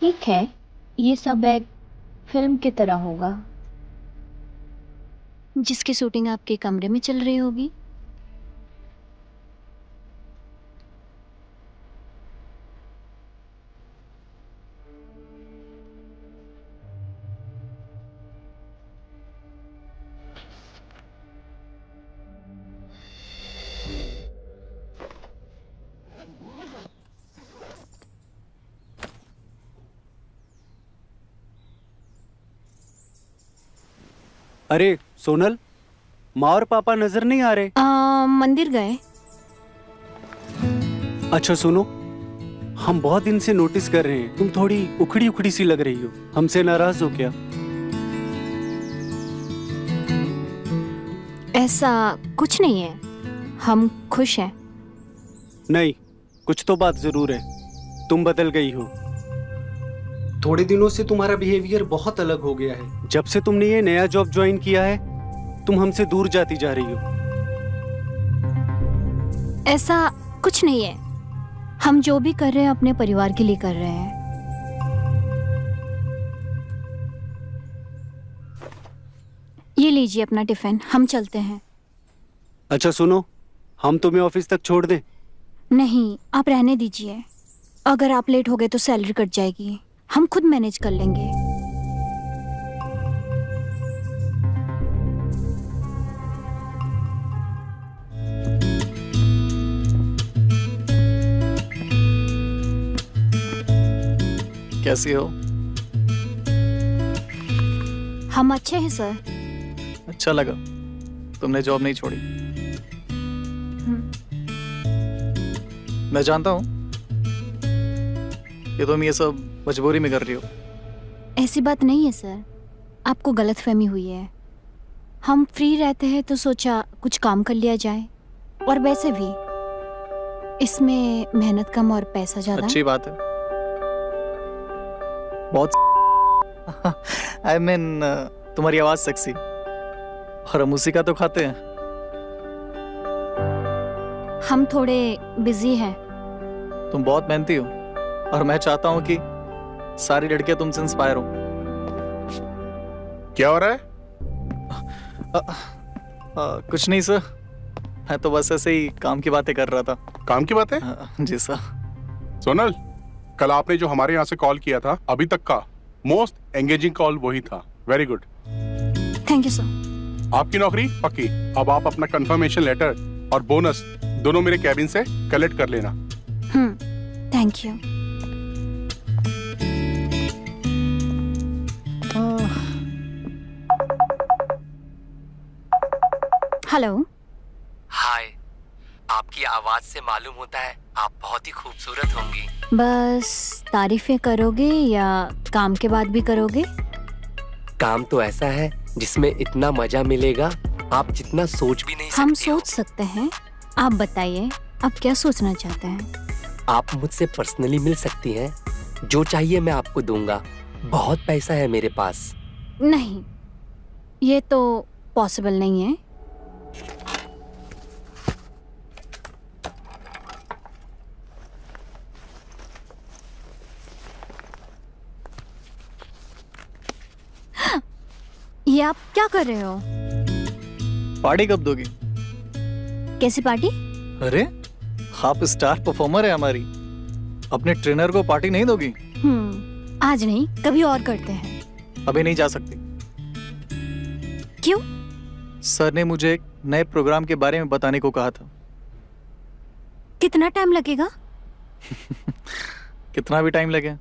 ठीक है, ये सब एक फिल्म की तरह होगा। जिसकी शूटिंग आपके कमरे में चल रही होगी। अरे सोनल, माँ और पापा नजर नहीं आ रहे। मंदिर गए। अच्छा सुनो, हम बहुत दिन से नोटिस कर रहे हैं तुम थोड़ी उखड़ी उखड़ी सी लग रही हो। हमसे नाराज हो क्या? ऐसा कुछ नहीं है, हम खुश हैं। नहीं, कुछ तो बात जरूर है। तुम बदल गई हो। थोड़े दिनों से तुम्हारा बिहेवियर बहुत अलग हो गया है। जब से तुमने ये नया जॉब ज्वाइन किया है, तुम हमसे दूर जाती जा रही हो। ऐसा कुछ नहीं है, हम जो भी कर रहे हैं अपने परिवार के लिए कर रहे हैं। ये लीजिए अपना टिफिन, हम चलते हैं। अच्छा सुनो, हम तुम्हें ऑफिस तक छोड़ दें? नहीं, आप रहने दीजिए। अगर आप लेट हो गए तो सैलरी कट जाएगी, हम खुद मैनेज कर लेंगे। कैसी हो? हम अच्छे हैं सर। अच्छा लगा तुमने जॉब नहीं छोड़ी। मैं जानता हूँ कि तुम ये सब मजबूरी में कर रही हो। ऐसी बात नहीं है सर, आपको गलतफहमी हुई है। हम फ्री रहते हैं तो सोचा कुछ काम कर लिया जाए, और वैसे भी इसमें मेहनत कम और पैसा ज्यादा। अच्छी बात है, बहुत आई मीन तुम्हारी आवाज सेक्सी, और हम उसी का तो खाते हैं। हम थोड़े बिजी हैं। तुम बहुत मेहनती हो, और मैं चाहता हूँ कि सारी लड़कियां तुमसे इंस्पायर हो। क्या हो रहा है? कुछ नहीं सर, मैं तो बस ऐसे ही काम की बातें कर रहा था। काम की बात है? जी सर। सोनल, कल आपने जो हमारे यहाँ से कॉल किया था, अभी तक का मोस्ट एंगेजिंग कॉल वही था। Very good. Thank you sir. आपकी नौकरी पक्की। अब आप अपना कंफर्मेशन लेटर और बोनस दोनों मेरे कैबिन से कलेक्ट कर लेना। Thank you. हेलो। हाय, आपकी आवाज से मालूम होता है आप बहुत ही खूबसूरत होंगी। बस तारीफें करोगे या काम के बाद भी करोगे? काम तो ऐसा है जिसमें इतना मजा मिलेगा आप जितना सोच भी नहीं सकती हम हो। सोच सकते हैं, आप बताइए आप क्या सोचना चाहते हैं? आप मुझसे पर्सनली मिल सकती हैं, जो चाहिए मैं आपको दूंगा। बहुत पैसा है मेरे पास। नहीं, ये तो पॉसिबल नहीं है। ये आप क्या कर रहे हो? पार्टी कब दोगी? कैसी पार्टी? अरे आप स्टार परफॉर्मर है हमारी, अपने ट्रेनर को पार्टी नहीं दोगी? आज नहीं, कभी और करते हैं। अभी नहीं जा सकती। क्यों? सर ने मुझे एक नए प्रोग्राम के बारे में बताने को कहा था। कितना टाइम लगेगा? कितना भी टाइम लगे,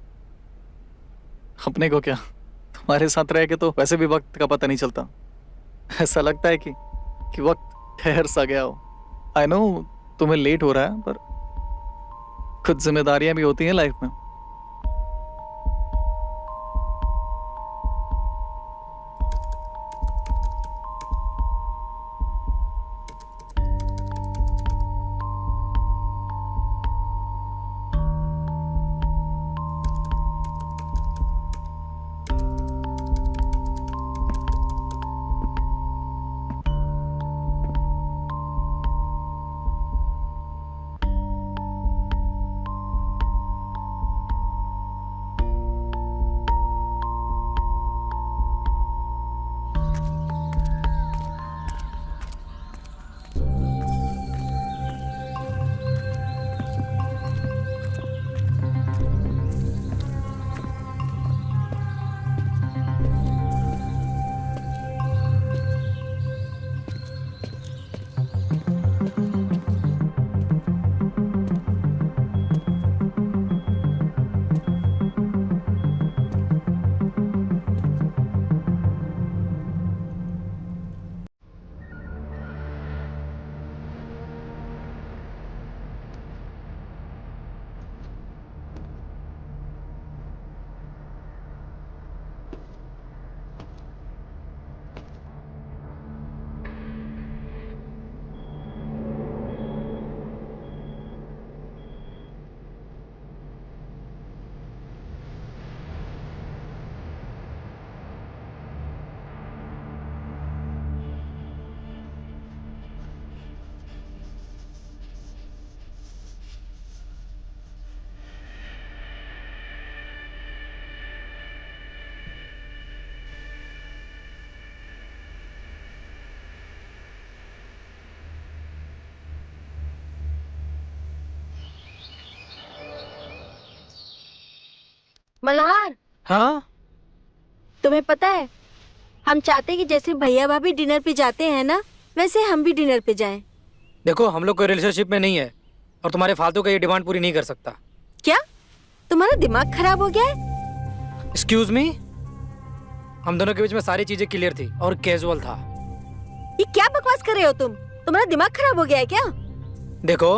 अपने को क्या, तुम्हारे साथ रह के तो वैसे भी वक्त का पता नहीं चलता। ऐसा लगता है कि वक्त ठहर सा गया हो। आई नो तुम्हें लेट हो रहा है, पर कुछ जिम्मेदारियां भी होती हैं लाइफ में। मल्हार, हाँ तुम्हें पता है हम चाहते हैं कि जैसे भैया भाभी डिनर पे जाते हैं ना, वैसे हम भी डिनर पे जाएं। देखो हम लोग कोई रिलेशनशिप में नहीं है और तुम्हारे फालतू का ये डिमांड पूरी नहीं कर सकता। क्या तुम्हारा दिमाग खराब हो गया है? एक्सक्यूज मी, हम दोनों के बीच में सारी चीजें क्लियर थी और कैजुअल था। ये क्या बकवास कर रहे हो तुम? तुम्हारा दिमाग खराब हो गया है क्या? देखो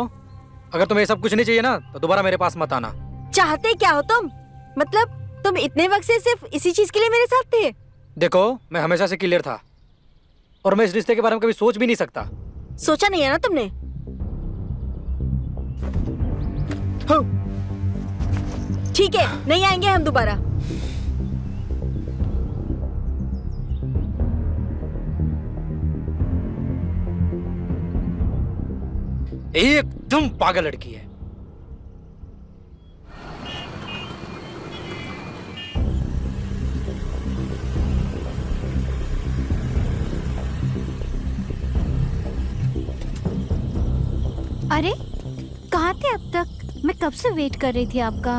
अगर तुम्हें ये सब कुछ नहीं चाहिए ना तो दोबारा मेरे पास मत आना। चाहते क्या हो तुम? मतलब तुम इतने वक्त से सिर्फ इसी चीज के लिए मेरे साथ थे? देखो मैं हमेशा से क्लियर था और मैं इस रिश्ते के बारे में कभी सोच भी नहीं सकता। सोचा नहीं है ना तुमने? ठीक है, नहीं आएंगे हम दोबारा। एकदम पागल लड़की है। अरे कहाँ थे अब तक? मैं कब से वेट कर रही थी आपका।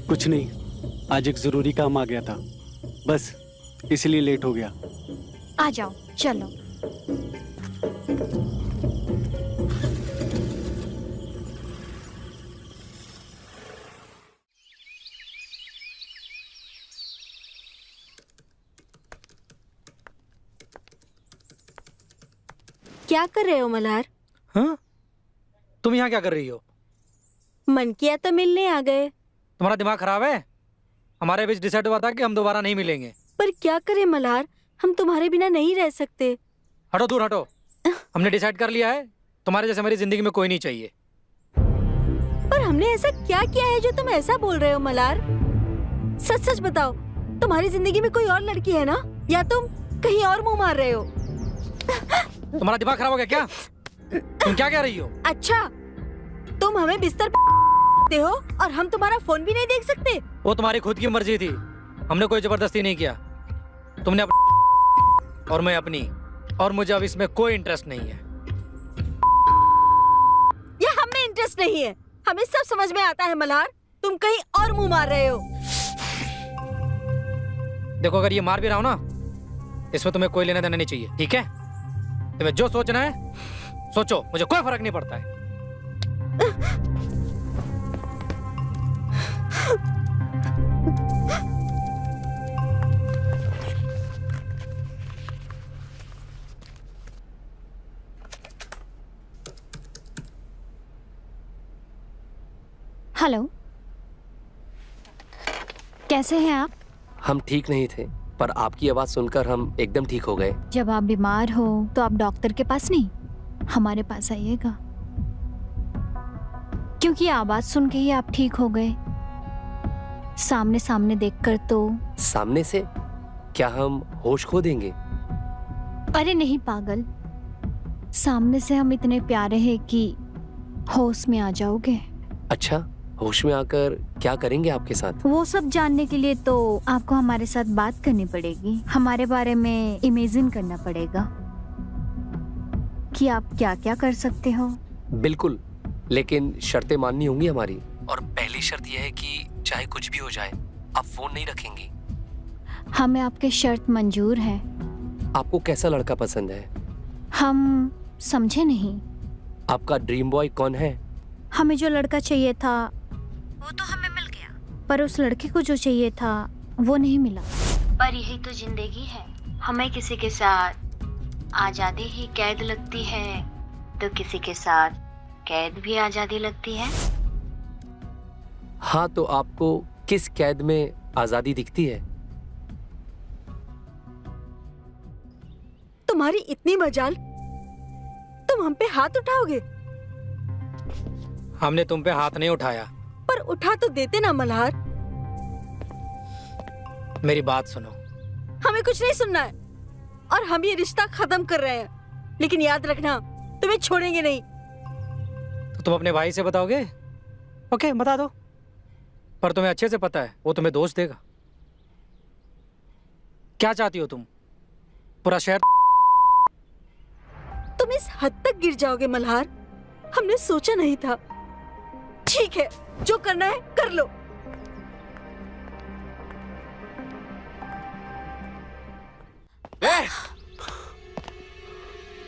कुछ नहीं, आज एक जरूरी काम आ गया था, बस इसलिए लेट हो गया। आ जाओ चलो। क्या कर रहे हो मल्हार? हाँ तुम यहाँ क्या कर रही हो? मन किया तो मिलने आ गए। तुम्हारा दिमाग खराब है? हमारे बीच डिसाइड हुआ था कि हम दोबारा नहीं मिलेंगे। पर क्या करें मल्हार, हम तुम्हारे बिना नहीं रह सकते। हटो दूर हटो। हमने डिसाइड कर लिया है तुम्हारे जैसे मेरी जिंदगी में कोई नहीं चाहिए। पर हमने ऐसा क्या किया है जो तुम ऐसा बोल रहे हो मल्हार? सच सच बताओ, तुम्हारी जिंदगी में कोई और लड़की है ना, या तुम कहीं और मुंह मार रहे हो? तुम्हारा दिमाग खराब हो गया क्या? तुम क्या कह रही हो? अच्छा, तुम हमें बिस्तर पे हो और हम तुम्हारा फोन भी नहीं देख सकते? वो तुम्हारी खुद की मर्जी थी, हमने कोई जबरदस्ती नहीं किया। तुमने और मैं अपनी, और मुझे अब इसमें कोई इंटरेस्ट नहीं है। ये हमें इंटरेस्ट नहीं है, हमें सब समझ में आता है मल्हार, तुम कहीं और मुंह मार रहे हो। देखो अगर ये मार भी रहा हो ना, इसमें तुम्हें कोई लेना देना नहीं चाहिए, ठीक है? तुम्हें जो सोचना है सोचो, मुझे कोई फर्क नहीं पड़ता है। हेलो, कैसे हैं आप? हम ठीक नहीं थे, पर आपकी आवाज सुनकर हम एकदम ठीक हो गए। जब आप बीमार हो तो आप डॉक्टर के पास नहीं, हमारे पास आइएगा, क्योंकि आवाज सुन के ही आप ठीक हो गए। सामने सामने देखकर तो। सामने से? क्या हम होश खो देंगे? अरे नहीं पागल, सामने से हम इतने प्यारे हैं कि होश में आ जाओगे। अच्छा, होश में आकर क्या करेंगे आपके साथ? वो सब जानने के लिए तो आपको हमारे साथ बात करनी पड़ेगी, हमारे बारे में इमेजिन करना पड़ेगा कि आप क्या क्या कर सकते हो। बिल्कुल, लेकिन शर्तें माननी होंगी हमारी। और पहली शर्त यह है कि चाहे कुछ भी हो जाए आप फोन नहीं रखेंगी। हमें आपके शर्त मंजूर है। आपको कैसा लड़का पसंद है? हम समझे नहीं। आपका ड्रीम बॉय कौन है? हमें जो लड़का चाहिए था वो तो हमें मिल गया, पर उस लड़के को जो चाहिए था वो नहीं मिला। पर यही तो जिंदगी है, हमें किसी के साथ आजादी ही कैद लगती है तो किसी के साथ कैद भी आजादी लगती है। हाँ, तो आपको किस कैद में आजादी दिखती है? तुम्हारी इतनी मजाल, तुम हम पे हाथ उठाओगे? हमने तुम पे हाथ नहीं उठाया। पर उठा तो देते ना मल्हार। मेरी बात सुनो। हमें कुछ नहीं सुनना है और हम ये रिश्ता खत्म कर रहे हैं, लेकिन याद रखना तुम्हें छोड़ेंगे नहीं। तो तुम अपने भाई से बताओगे? ओके, बता दो, पर तुम्हें अच्छे से पता है वो तुम्हें दोष देगा। क्या चाहती हो तुम? पूरा शहर। तुम इस हद तक गिर जाओगे मल्हार, हमने सोचा नहीं था। ठीक है, जो करना है कर लो।